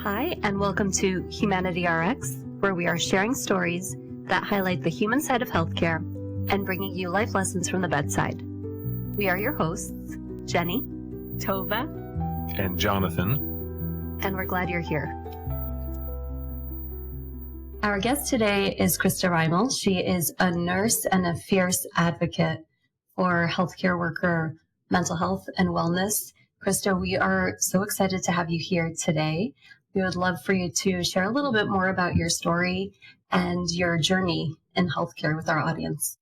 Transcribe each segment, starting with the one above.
Hi, and welcome to Humanity RX, where we are sharing stories that highlight the human side of healthcare and bringing you life lessons from the bedside. We are your hosts, Jenny, Tova, and Jonathan, and we're glad you're here. Our guest today is Christa Rymal. She is a nurse and a fierce advocate for healthcare worker mental health and wellness. Christa, we are so excited to have you here today. We would love for you to share a little bit more about your story and your journey in healthcare with our audience.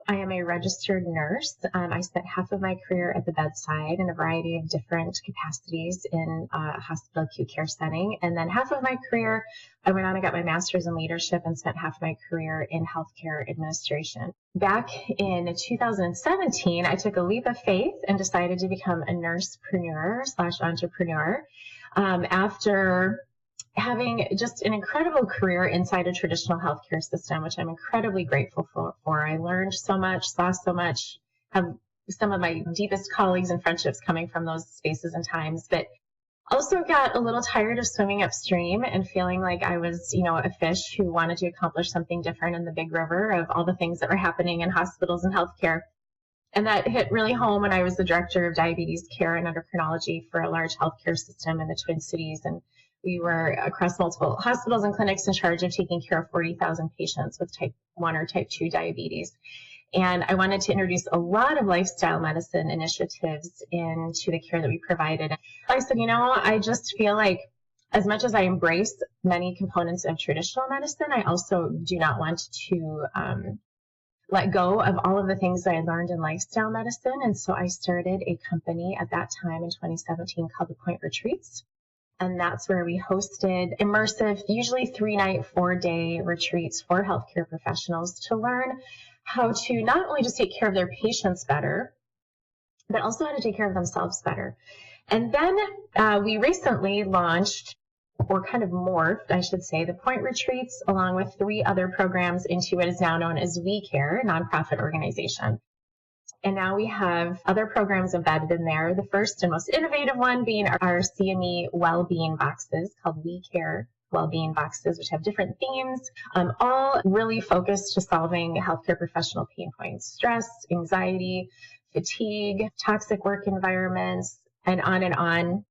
I am a registered nurse. I spent half of my career at the bedside in a variety of different capacities in a hospital acute care setting. And then half of my career, I went on and got my master's in leadership and spent half of my career in healthcare administration. Back in 2017, I took a leap of faith and decided to become a nursepreneur/entrepreneur after having just an incredible career inside a traditional healthcare system, which I'm incredibly grateful for. I learned so much, saw so much, have some of my deepest colleagues and friendships coming from those spaces and times, but also got a little tired of swimming upstream and feeling like I was, a fish who wanted to accomplish something different in the big river of all the things that were happening in hospitals and healthcare. And that hit really home when I was the director of diabetes care and endocrinology for a large healthcare system in the Twin Cities. And we were across multiple hospitals and clinics in charge of taking care of 40,000 patients with type 1 or type 2 diabetes. And I wanted to introduce a lot of lifestyle medicine initiatives into the care that we provided. I said, I just feel like as much as I embrace many components of traditional medicine, I also do not want to let go of all of the things that I learned in lifestyle medicine. And so I started a company at that time in 2017 called The Point Retreats. And that's where we hosted immersive, usually 3-night, 4-day retreats for healthcare professionals to learn how to not only just take care of their patients better, but also how to take care of themselves better. And then we recently launched, or kind of morphed, I should say, the Point Retreats, along with 3 other programs into what is now known as We Care, a nonprofit organization. And now we have other programs embedded in there. The first and most innovative one being our CME well-being boxes called We Care well-being boxes, which have different themes, all really focused to solving healthcare professional pain points: stress, anxiety, fatigue, toxic work environments, and on and on.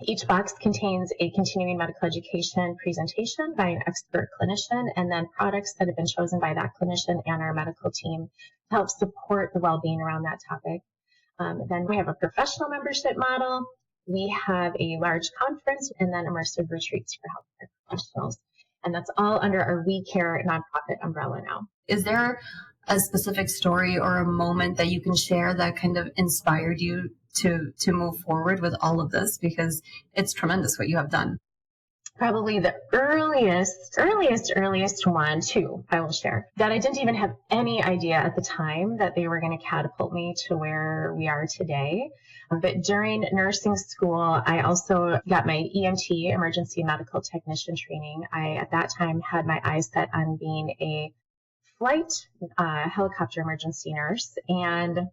Each box contains a continuing medical education presentation by an expert clinician, and then products that have been chosen by that clinician and our medical team to help support the well-being around that topic. Then we have a professional membership model. We have a large conference, and then immersive retreats for healthcare professionals. And that's all under our We Care nonprofit umbrella now. Is there a specific story or a moment that you can share that kind of inspired you to move forward with all of this? Because it's tremendous what you have done. Probably the earliest one, too, I will share, that I didn't even have any idea at the time that they were going to catapult me to where we are today. But during nursing school, I also got my EMT, emergency medical technician training. I, at that time, had my eyes set on being a flight helicopter emergency nurse, and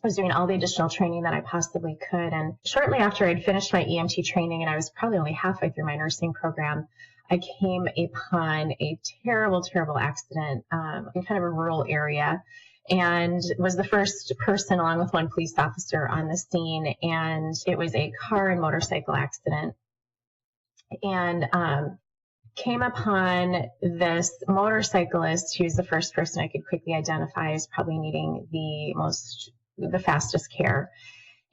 was doing all the additional training that I possibly could. And shortly after I'd finished my EMT training, and I was probably only halfway through my nursing program, I came upon a terrible, terrible accident in kind of a rural area, and was the first person, along with one police officer, on the scene. And it was a car and motorcycle accident. And came upon this motorcyclist who's the first person I could quickly identify as probably needing the fastest care.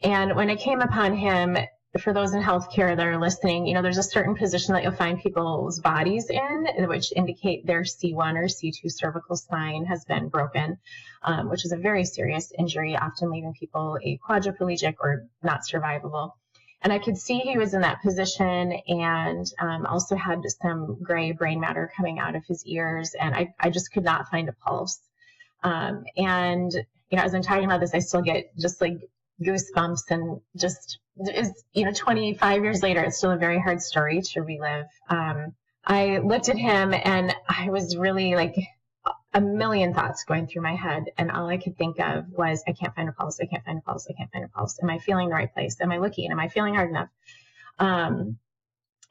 And when I came upon him, for those in healthcare that are listening, there's a certain position that you'll find people's bodies in, which indicate their C1 or C2 cervical spine has been broken, which is a very serious injury, often leaving people a quadriplegic or not survivable. And I could see he was in that position, and also had some gray brain matter coming out of his ears, and I just could not find a pulse. And as I'm talking about this, I still get just like goosebumps, and just is 25 years later, it's still a very hard story to relive. I looked at him, and I was really like a million thoughts going through my head, and all I could think of was, I can't find a pulse, I can't find a pulse, I can't find a pulse. Am I feeling the right place? Am I looking? Am I feeling hard enough?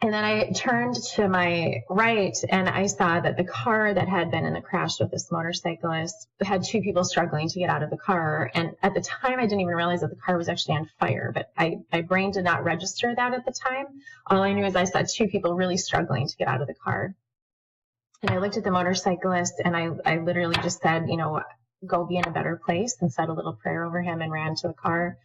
And then I turned to my right and I saw that the car that had been in the crash with this motorcyclist had two people struggling to get out of the car. And at the time, I didn't even realize that the car was actually on fire, but my brain did not register that at the time. All I knew is I saw two people really struggling to get out of the car. And I looked at the motorcyclist and I literally just said, go be in a better place, and said a little prayer over him and ran to the car.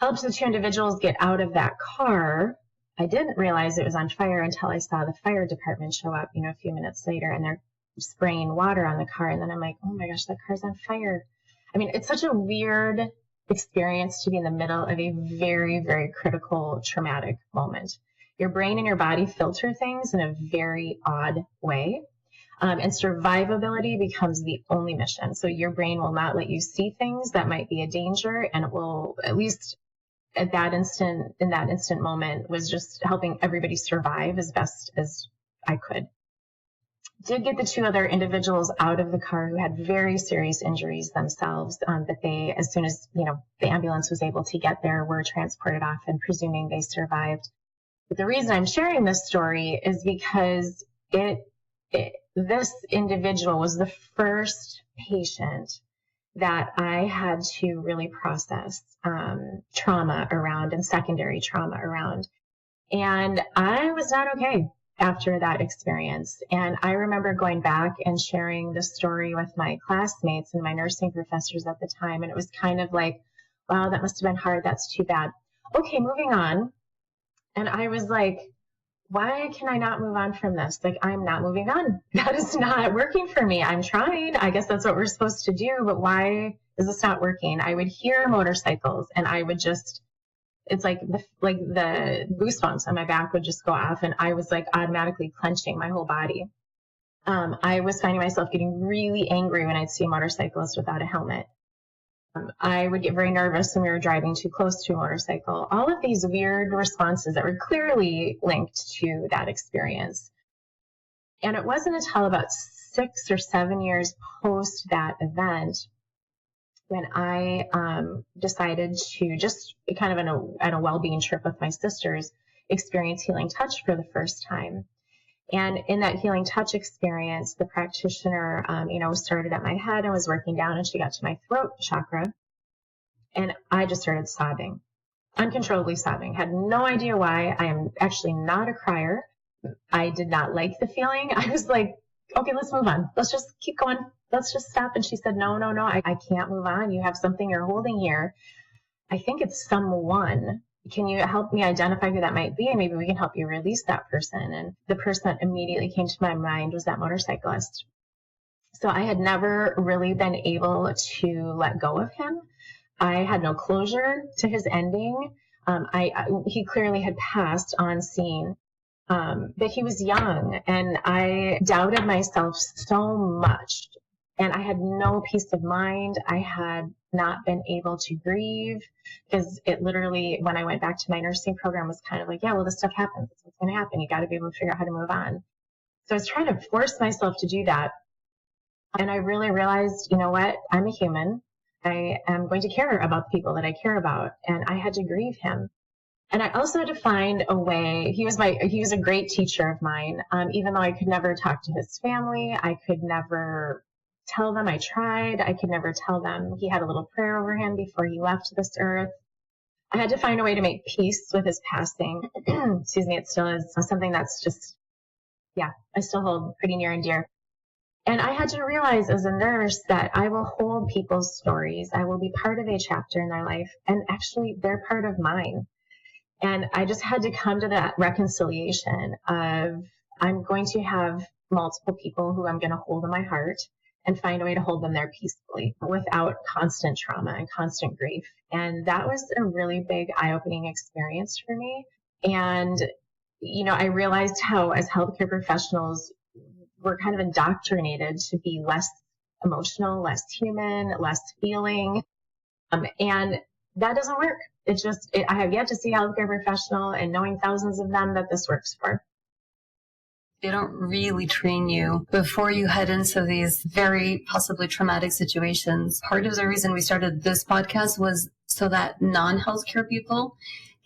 Helped the two individuals get out of that car. I didn't realize it was on fire until I saw the fire department show up, a few minutes later, and they're spraying water on the car. And then I'm like, oh my gosh, that car's on fire. I mean, it's such a weird experience to be in the middle of a very, very critical, traumatic moment. Your brain and your body filter things in a very odd way. And survivability becomes the only mission. So your brain will not let you see things that might be a danger, and it will, at least in that instant moment, was just helping everybody survive as best as I could. Did get the two other individuals out of the car who had very serious injuries themselves, that they, as soon as, the ambulance was able to get there, were transported off, and presuming they survived. But the reason I'm sharing this story is because this individual was the first patient that I had to really process trauma around and secondary trauma around. And I was not okay after that experience. And I remember going back and sharing the story with my classmates and my nursing professors at the time. And it was kind of like, wow, that must have been hard. That's too bad. Okay, moving on. And I was like, why can I not move on from this? Like, I'm not moving on. That is not working for me. I'm trying. I guess that's what we're supposed to do, but why is this not working? I would hear motorcycles and I would just, it's like the goosebumps on my back would just go off, and I was like automatically clenching my whole body. I was finding myself getting really angry when I'd see a motorcyclist without a helmet. I would get very nervous when we were driving too close to a motorcycle. All of these weird responses that were clearly linked to that experience. And it wasn't until about 6 or 7 years post that event when I decided to, just kind of on a well-being trip with my sisters, experience healing touch for the first time. And in that healing touch experience, the practitioner, started at my head and was working down, and she got to my throat chakra. And I just started sobbing, uncontrollably sobbing. Had no idea why. I am actually not a crier. I did not like the feeling. I was like, okay, let's move on. Let's just keep going. Let's just stop. And she said, no, I can't move on. You have something you're holding here. I think it's someone. Can you help me identify who that might be? And maybe we can help you release that person. And the person that immediately came to my mind was that motorcyclist. So I had never really been able to let go of him. I had no closure to his ending. He clearly had passed on scene, but he was young, and I doubted myself so much, and I had no peace of mind. I had not been able to grieve, because it literally, when I went back to my nursing program, was kind of like, yeah, well, this stuff happens. It's what's going to happen. You got to be able to figure out how to move on. So I was trying to force myself to do that. And I really realized, you know what? I'm a human. I am going to care about the people that I care about. And I had to grieve him. And I also had to find a way. He was a great teacher of mine. Even though I could never talk to his family, I could never tell them I tried. I could never tell them he had a little prayer over him before he left this earth. I had to find a way to make peace with his passing. Excuse me, it still is something that's just, I still hold pretty near and dear. And I had to realize as a nurse that I will hold people's stories. I will be part of a chapter in their life, and actually they're part of mine. And I just had to come to that reconciliation of, I'm going to have multiple people who I'm going to hold in my heart, and find a way to hold them there peacefully without constant trauma and constant grief. And that was a really big eye-opening experience for me. And, I realized how, as healthcare professionals, we're kind of indoctrinated to be less emotional, less human, less feeling. And that doesn't work. I have yet to see a healthcare professional, and knowing thousands of them, that this works for. They don't really train you before you head into these very possibly traumatic situations. Part of the reason we started this podcast was so that non-healthcare people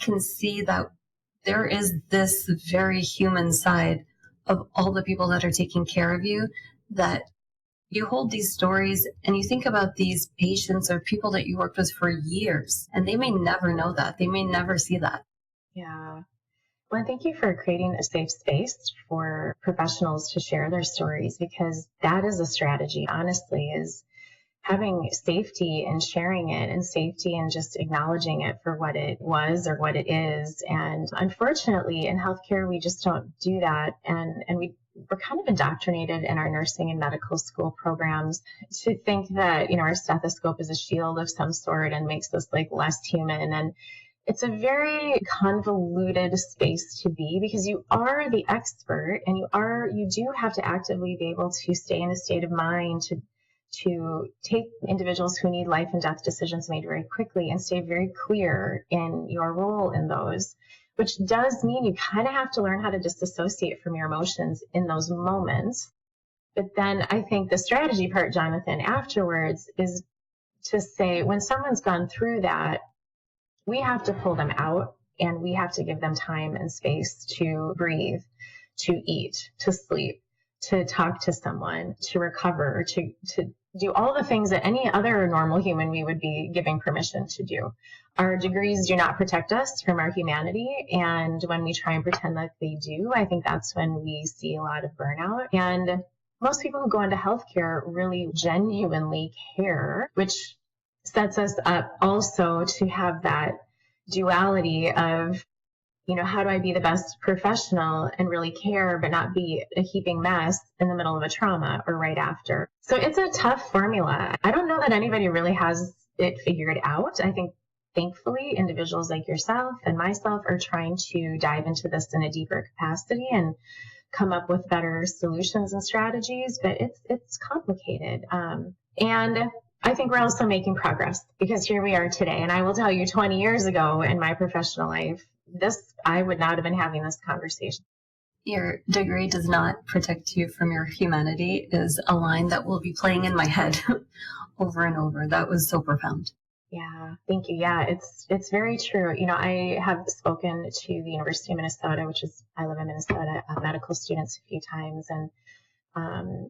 can see that there is this very human side of all the people that are taking care of you, that you hold these stories and you think about these patients or people that you worked with for years, and they may never know that. They may never see that. Yeah. Well, thank you for creating a safe space for professionals to share their stories, because that is a strategy, honestly, is having safety and sharing it, and safety and just acknowledging it for what it was or what it is. And unfortunately, in healthcare, we just don't do that. And we're kind of indoctrinated in our nursing and medical school programs to think that, our stethoscope is a shield of some sort and makes us like less human. And it's a very convoluted space to be, because you are the expert, and you do have to actively be able to stay in a state of mind to take individuals who need life and death decisions made very quickly and stay very clear in your role in those, which does mean you kind of have to learn how to disassociate from your emotions in those moments. But then I think the strategy part, Jonathan, afterwards is to say, when someone's gone through that, we have to pull them out, and we have to give them time and space to breathe, to eat, to sleep, to talk to someone, to recover, to do all the things that any other normal human we would be giving permission to do. Our degrees do not protect us from our humanity. And when we try and pretend like they do, I think that's when we see a lot of burnout. And most people who go into healthcare really genuinely care, which sets us up also to have that duality of, how do I be the best professional and really care, but not be a heaping mess in the middle of a trauma or right after. So it's a tough formula. I don't know that anybody really has it figured out. I think, thankfully, individuals like yourself and myself are trying to dive into this in a deeper capacity and come up with better solutions and strategies, but it's complicated. And I think we're also making progress, because here we are today. And I will tell you, 20 years ago in my professional life, I would not have been having this conversation. Your degree does not protect you from your humanity is a line that will be playing in my head over and over. That was so profound. Yeah, thank you. Yeah, it's very true. I have spoken to the University of Minnesota, I live in Minnesota, medical students a few times, and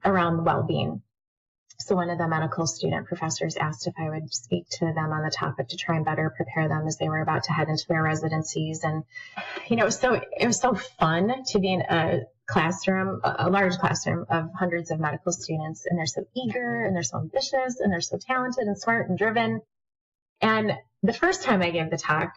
around well-being. So one of the medical student professors asked if I would speak to them on the topic to try and better prepare them as they were about to head into their residencies. And, it was so fun to be in a classroom, a large classroom of hundreds of medical students. And they're so eager, and they're so ambitious, and they're so talented and smart and driven. And the first time I gave the talk,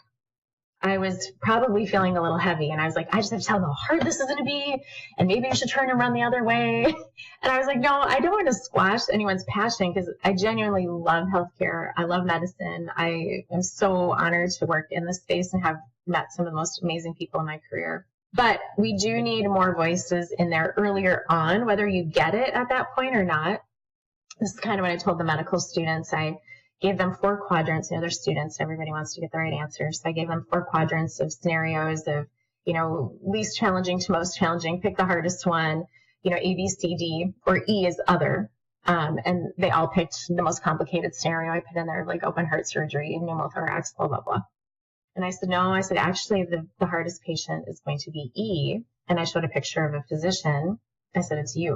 I was probably feeling a little heavy, and I was like, I just have to tell them how hard this is going to be, and maybe I should turn and run the other way. And I was like, no, I don't want to squash anyone's passion, because I genuinely love healthcare. I love medicine. I am so honored to work in this space and have met some of the most amazing people in my career. But we do need more voices in there earlier on, whether you get it at that point or not. This is kind of what I told the medical students. I gave them 4 quadrants. They're students. Everybody wants to get the right answer. So I gave them 4 quadrants of scenarios of, least challenging to most challenging. Pick the hardest one, A, B, C, D, or E is other. And they all picked the most complicated scenario. I put in there like open heart surgery, pneumothorax, blah, blah, blah. And I said, no, actually the hardest patient is going to be E. And I showed a picture of a physician. I said, it's you.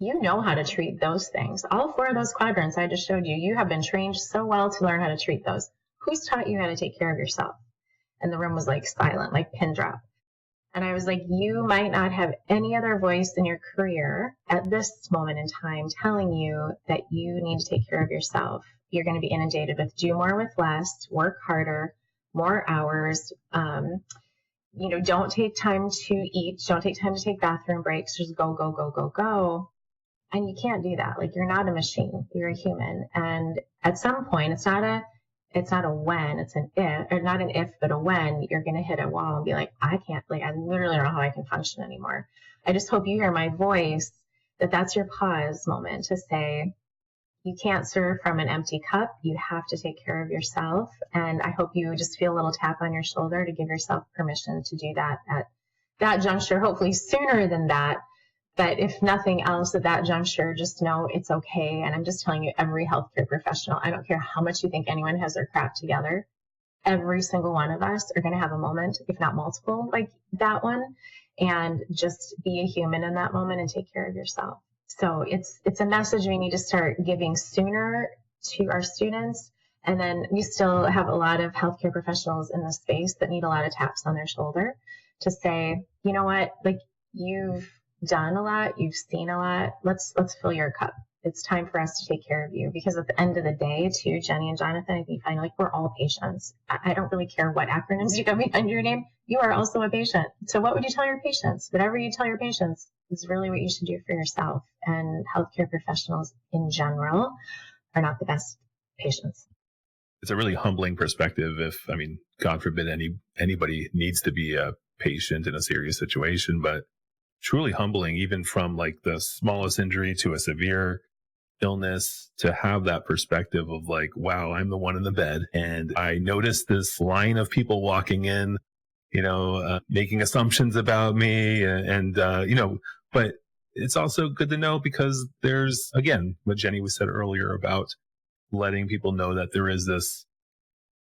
You know how to treat those things. All 4 of those quadrants I just showed you, you have been trained so well to learn how to treat those. Who's taught you how to take care of yourself? And the room was like silent, like pin drop. And I was like, you might not have any other voice in your career at this moment in time telling you that you need to take care of yourself. You're going to be inundated with do more with less, work harder, more hours. Don't take time to eat. Don't take time to take bathroom breaks. Just go, go, go, go, go. And you can't do that. Like, you're not a machine. You're a human. And at some point, it's not a when, it's an if, or not an if, but a when, you're going to hit a wall and be like, I literally don't know how I can function anymore. I just hope you hear my voice, that's your pause moment to say, you can't serve from an empty cup. You have to take care of yourself. And I hope you just feel a little tap on your shoulder to give yourself permission to do that at that juncture, hopefully sooner than that. But if nothing else at that juncture, just know it's okay. And I'm just telling you, every healthcare professional, I don't care how much you think anyone has their crap together, every single one of us are going to have a moment, if not multiple, like that one, and just be a human in that moment and take care of yourself. So it's a message we need to start giving sooner to our students. And then we still have a lot of healthcare professionals in this space that need a lot of taps on their shoulder to say, you know what, like, you've done a lot, you've seen a lot, let's fill your cup. It's time for us to take care of you, because at the end of the day, too, Jenny and Jonathan, I think I like we're all patients. I don't really care what acronyms you got behind your name. You are also a patient. So what would you tell your patients? Whatever you tell your patients is really what you should do for yourself. And healthcare professionals in general are not the best patients. It's a really humbling perspective. God forbid anybody needs to be a patient in a serious situation, but truly humbling, even from like the smallest injury to a severe illness, to have that perspective of like, wow, I'm the one in the bed and I noticed this line of people walking in, making assumptions about me but it's also good to know, because there's, again, what Jenny said earlier about letting people know that there is this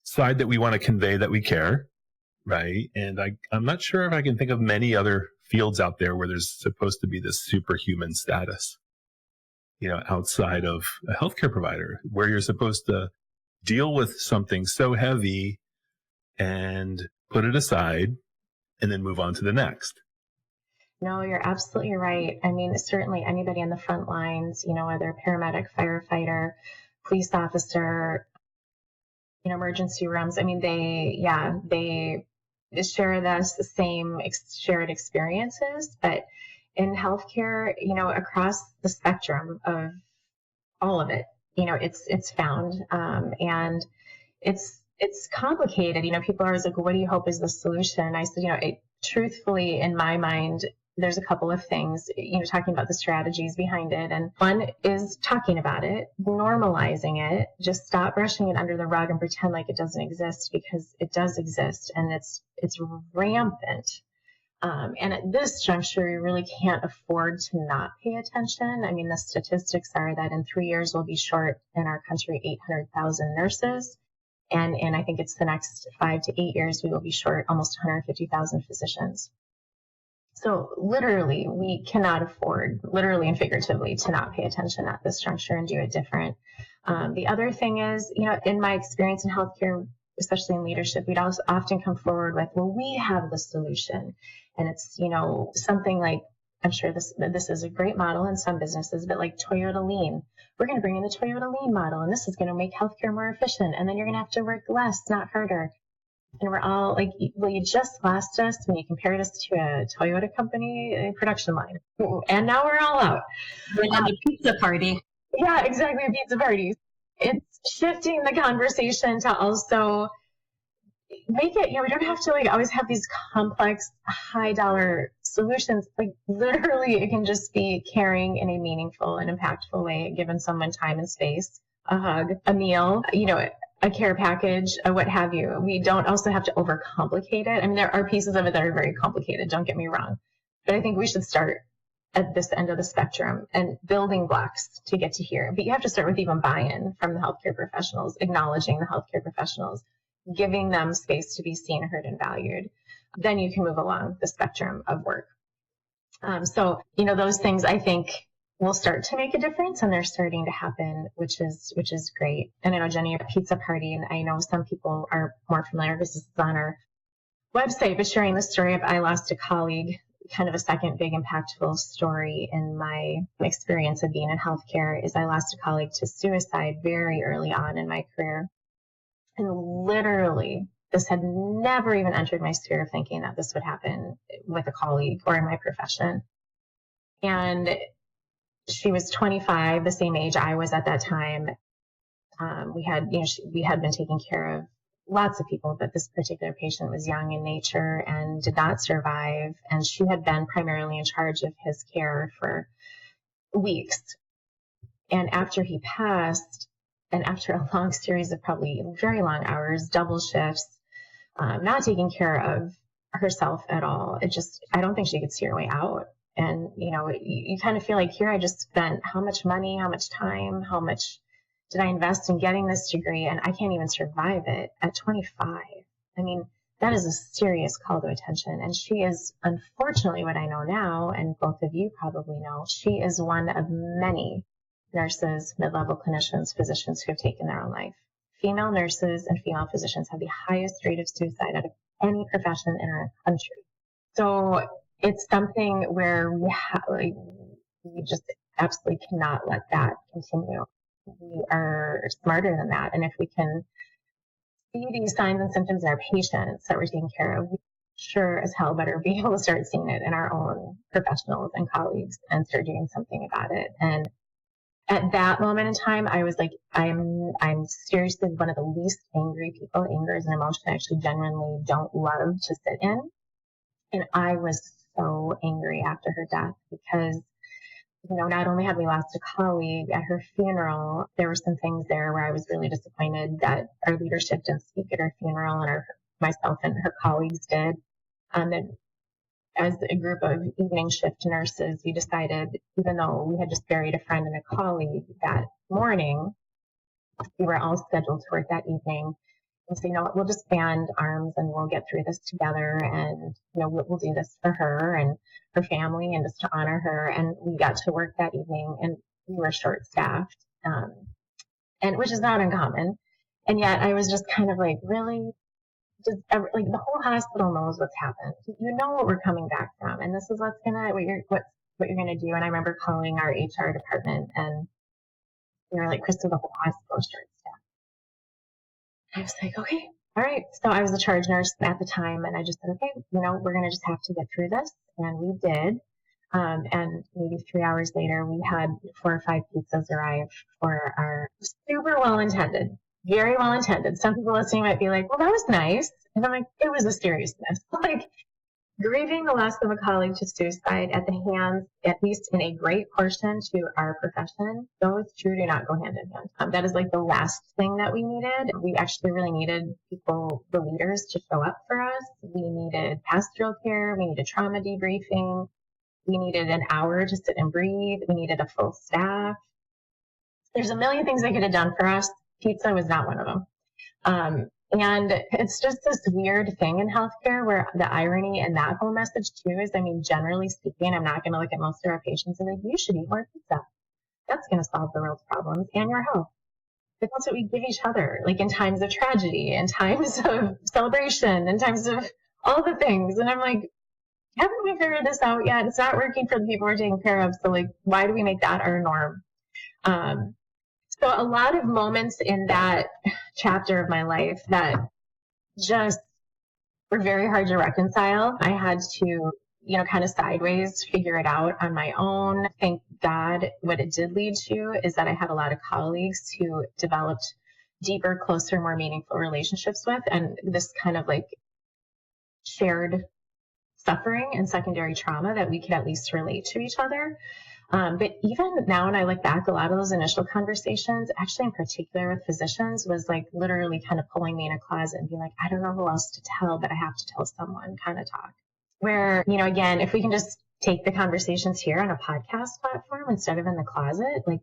side that we want to convey, that we care, right? And I'm not sure if I can think of many other fields out there where there's supposed to be this superhuman status, outside of a healthcare provider, where you're supposed to deal with something so heavy and put it aside and then move on to the next. No, you're absolutely right. I mean, certainly anybody on the front lines, whether a paramedic, firefighter, police officer, emergency rooms. I mean, they share the same shared experiences, but in healthcare, across the spectrum of all of it, it's found, and it's complicated. People are always like, well, what do you hope is the solution? I said, truthfully, in my mind, there's a couple of things, talking about the strategies behind it. And one is talking about it, normalizing it, just stop brushing it under the rug and pretend like it doesn't exist, because it does exist and it's rampant. And at this juncture, we really can't afford to not pay attention. I mean, the statistics are that in 3 years, we'll be short in our country 800,000 nurses. And I think it's the next 5 to 8 years, we will be short almost 150,000 physicians. So literally, we cannot afford, literally and figuratively, to not pay attention at this juncture and do it different. The other thing is, in my experience in healthcare, especially in leadership, we'd also often come forward with, well, we have the solution. And it's, something like, I'm sure this is a great model in some businesses, but like Toyota Lean. We're going to bring in the Toyota Lean model, and this is going to make healthcare more efficient. And then you're going to have to work less, not harder. And we're all like, well, you just lost us when you compared us to a Toyota company production line. And now we're all out. We're at a pizza party. Yeah, exactly. A pizza party. It's shifting the conversation to also make it, we don't have to like always have these complex, high dollar solutions. Like literally, it can just be caring in a meaningful and impactful way, given someone time and space, a hug, a meal, a care package, what have you. We don't also have to overcomplicate it. I mean, there are pieces of it that are very complicated, don't get me wrong. But I think we should start at this end of the spectrum and building blocks to get to here. But you have to start with even buy-in from the healthcare professionals, acknowledging the healthcare professionals, giving them space to be seen, heard, and valued. Then you can move along the spectrum of work. So, those things I think will start to make a difference, and they're starting to happen, which is great. And I know, Jenny, a pizza party, and I know some people are more familiar. This is on our website, but sharing the story of I lost a colleague, kind of a second big impactful story in my experience of being in healthcare is I lost a colleague to suicide very early on in my career. And literally, this had never even entered my sphere of thinking that this would happen with a colleague or in my profession. And she was 25, the same age I was at that time. We had been taking care of lots of people, but this particular patient was young in nature and did not survive. And she had been primarily in charge of his care for weeks. And after he passed, and after a long series of probably very long hours, double shifts, not taking care of herself at all, I don't think she could see her way out. And, you kind of feel like here I just spent how much money, how much time, how much did I invest in getting this degree and I can't even survive it at 25? I mean, that is a serious call to attention. And she is, unfortunately, what I know now, and both of you probably know, she is one of many nurses, mid-level clinicians, physicians who have taken their own life. Female nurses and female physicians have the highest rate of suicide out of any profession in our country. So it's something where we just absolutely cannot let that continue. We are smarter than that. And if we can see these signs and symptoms in our patients that we're taking care of, we sure as hell better be able to start seeing it in our own professionals and colleagues and start doing something about it. And at that moment in time, I was like, I'm seriously one of the least angry people. Anger is an emotion I actually genuinely don't love to sit in. And I was so angry after her death because, not only had we lost a colleague at her funeral, there were some things there where I was really disappointed that our leadership didn't speak at her funeral, and myself and her colleagues did. That as a group of evening shift nurses, we decided, even though we had just buried a friend and a colleague that morning, we were all scheduled to work that evening. And so, what, we'll just band arms and we'll get through this together, and we'll do this for her and her family and just to honor her. And we got to work that evening, and we were short-staffed, and which is not uncommon. And yet I was just kind of like, really? The whole hospital knows what's happened. You know what we're coming back from, and this is what you're gonna do. And I remember calling our HR department, and they were like, Christa, the whole hospital is short-staffed. I was like, okay, all right. So I was the charge nurse at the time, and I just said, okay, we're going to just have to get through this. And we did. And maybe 3 hours later, we had 4 or 5 pizzas arrive for our super well-intended, very well-intended. Some people listening might be like, well, that was nice. And I'm like, it was a seriousness. Like, grieving the loss of a colleague to suicide at the hands, at least in a great portion to our profession, those two do not go hand in hand. That is like the last thing that we needed. We actually really needed people, the leaders, to show up for us. We needed pastoral care. We needed trauma debriefing. We needed an hour to sit and breathe. We needed a full staff. There's a million things they could have done for us. Pizza was not one of them. And it's just this weird thing in healthcare where the irony in that whole message too is, generally speaking, I'm not going to look at most of our patients and like, you should eat more pizza. That's going to solve the world's problems and your health. But that's what we give each other, like in times of tragedy, in times of celebration, in times of all the things. And I'm like, haven't we figured this out yet? It's not working for the people we're taking care of. So like, why do we make that our norm? So a lot of moments in that chapter of my life that just were very hard to reconcile. I had to, kind of sideways figure it out on my own. Thank God what it did lead to is that I had a lot of colleagues who developed deeper, closer, more meaningful relationships with, and this kind of like shared suffering and secondary trauma that we could at least relate to each other. But even now when I look back, a lot of those initial conversations, actually in particular with physicians, was like literally kind of pulling me in a closet and being like, I don't know who else to tell, but I have to tell someone kind of talk. Where, again, if we can just take the conversations here on a podcast platform instead of in the closet, like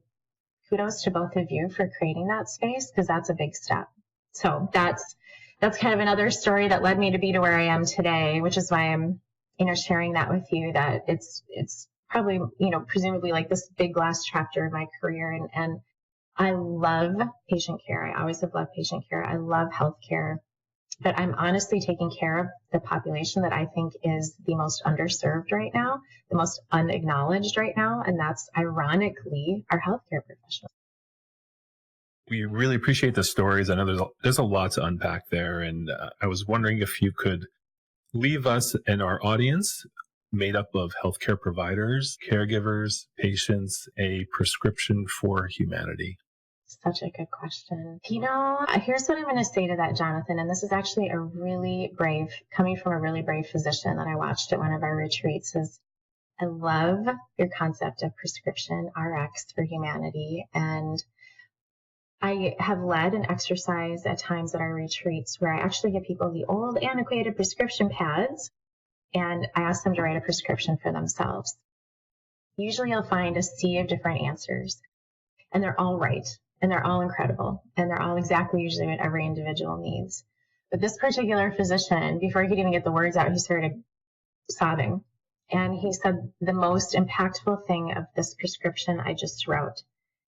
kudos to both of you for creating that space, because that's a big step. So that's kind of another story that led me to be to where I am today, which is why I'm, sharing that with you, that it's probably, presumably like this big last chapter of my career. And I love patient care. I always have loved patient care. I love healthcare, but I'm honestly taking care of the population that I think is the most underserved right now, the most unacknowledged right now. And that's ironically our healthcare professionals. We really appreciate the stories. I know there's a lot to unpack there. And I was wondering if you could leave us and our audience, made up of healthcare providers, caregivers, patients, a prescription for humanity. Such a good question. Here's what I'm going to say to that, Jonathan, and this is actually coming from a really brave physician that I watched at one of our retreats, is I love your concept of prescription RX for humanity. And I have led an exercise at times at our retreats where I actually give people the old antiquated prescription pads, and I ask them to write a prescription for themselves. Usually you'll find a sea of different answers, and they're all right. and they're all incredible, and they're all exactly usually what every individual needs. But this particular physician, before he could even get the words out, he started sobbing. And he said, the most impactful thing of this prescription I just wrote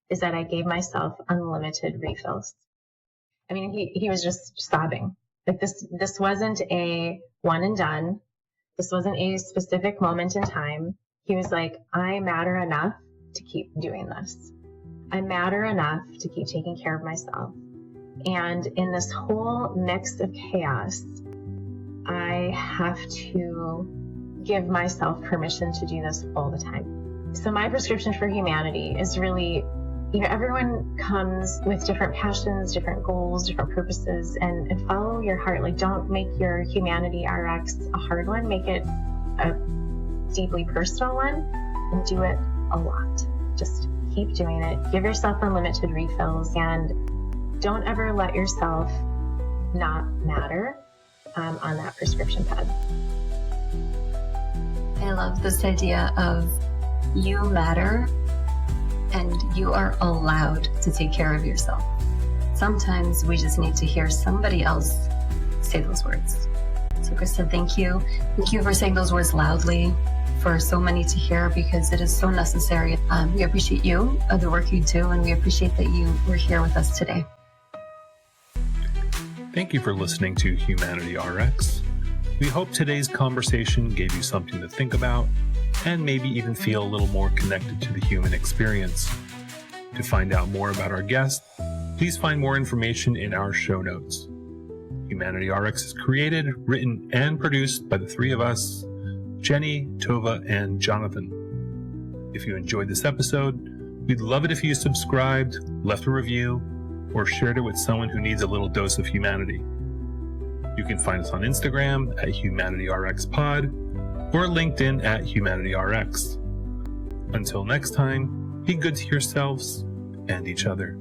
is that I gave myself unlimited refills. I mean, he was just sobbing. Like this wasn't a one and done. This wasn't a specific moment in time. He was like, I matter enough to keep doing this. I matter enough to keep taking care of myself. And in this whole mix of chaos, I have to give myself permission to do this all the time. So my prescription for humanity is really, everyone comes with different passions, different goals, different purposes, and follow your heart. Like, don't make your Humanity RX a hard one. Make it a deeply personal one, and do it a lot. Just keep doing it. Give yourself unlimited refills, and don't ever let yourself not matter on that prescription pad. I love this idea of you matter and you are allowed to take care of yourself. Sometimes we just need to hear somebody else say those words. So Christa, thank you. Thank you for saying those words loudly for so many to hear, because it is so necessary. We appreciate you, the work you do, and we appreciate that you were here with us today. Thank you for listening to Humanity RX. We hope today's conversation gave you something to think about and maybe even feel a little more connected to the human experience. To find out more about our guest, please find more information in our show notes. Humanity RX is created, written, and produced by the three of us, Jenny, Tova, and Jonathan. If you enjoyed this episode, we'd love it if you subscribed, left a review, or shared it with someone who needs a little dose of humanity. You can find us on Instagram at HumanityRxPod or LinkedIn at HumanityRx. Until next time, be good to yourselves and each other.